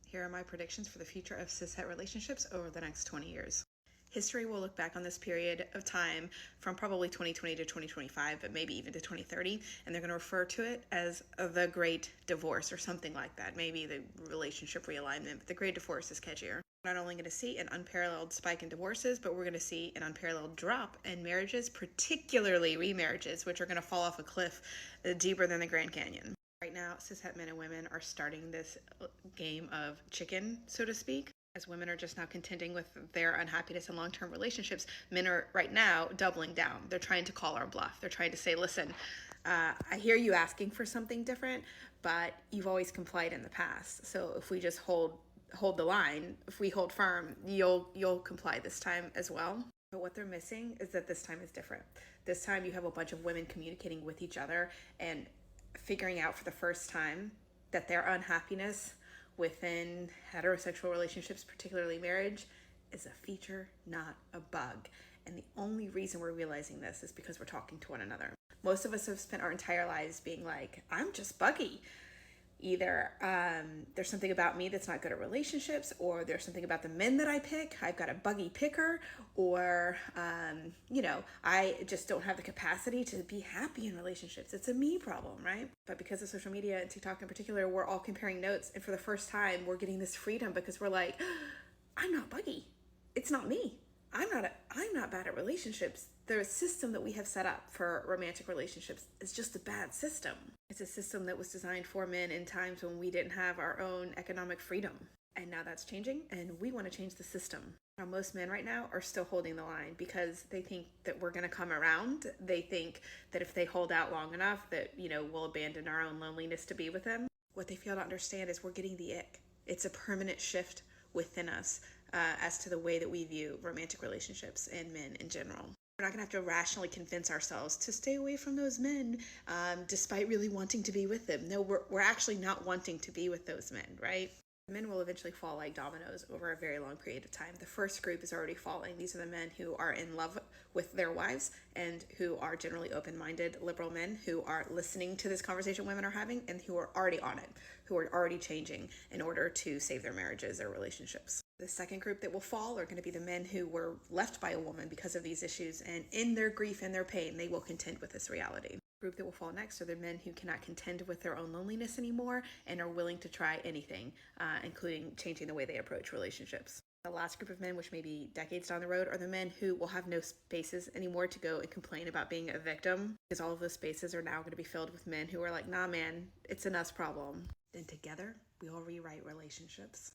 Here are my predictions for the future of cishet relationships over the next 20 years. History will look back on this period of time from probably 2020 to 2025, but maybe even to 2030, and they're going to refer to it as the Great Divorce or something like that. Maybe the relationship realignment, but the Great Divorce is catchier. We're not only going to see an unparalleled spike in divorces, but we're going to see an unparalleled drop in marriages, particularly remarriages, which are going to fall off a cliff deeper than the Grand Canyon. Right now, cishet men and women are starting this game of chicken, so to speak. As women are just now contending with their unhappiness in long-term relationships, men are right now doubling down. They're trying to call our bluff. They're trying to say, listen, I hear you asking for something different, but you've always complied in the past. So if we just hold the line, if we hold firm, you'll comply this time as well. But what they're missing is that this time is different. This time you have a bunch of women communicating with each other and figuring out for the first time that their unhappiness within heterosexual relationships, particularly marriage, is a feature, not a bug. And the only reason we're realizing this is because we're talking to one another. Most of us have spent our entire lives being like, I'm just buggy. Either there's something about me that's not good at relationships, or there's something about the men that I pick. I've got a buggy picker, or, I just don't have the capacity to be happy in relationships. It's a me problem, right? But because of social media and TikTok in particular, we're all comparing notes. And for the first time, we're getting this freedom because we're like, I'm not buggy. It's not me. I'm not bad at relationships. The system that we have set up for romantic relationships is just a bad system. It's a system that was designed for men in times when we didn't have our own economic freedom. And now that's changing, and we want to change the system. Now, most men right now are still holding the line because they think that we're going to come around. They think that if they hold out long enough that, we'll abandon our own loneliness to be with them. What they fail to understand is we're getting the ick. It's a permanent shift within us as to the way that we view romantic relationships and men in general. We're not going to have to rationally convince ourselves to stay away from those men despite really wanting to be with them. No, we're actually not wanting to be with those men, right? Men will eventually fall like dominoes over a very long period of time. The first group is already falling. These are the men who are in love with their wives and who are generally open-minded, liberal men who are listening to this conversation women are having and who are already on it, who are already changing in order to save their marriages or relationships. The second group that will fall are going to be the men who were left by a woman because of these issues, and in their grief and their pain, they will contend with this reality. The group that will fall next are the men who cannot contend with their own loneliness anymore and are willing to try anything, including changing the way they approach relationships. The last group of men, which may be decades down the road, are the men who will have no spaces anymore to go and complain about being a victim, because all of those spaces are now going to be filled with men who are like, nah man, it's an us problem. Then together, we will rewrite relationships.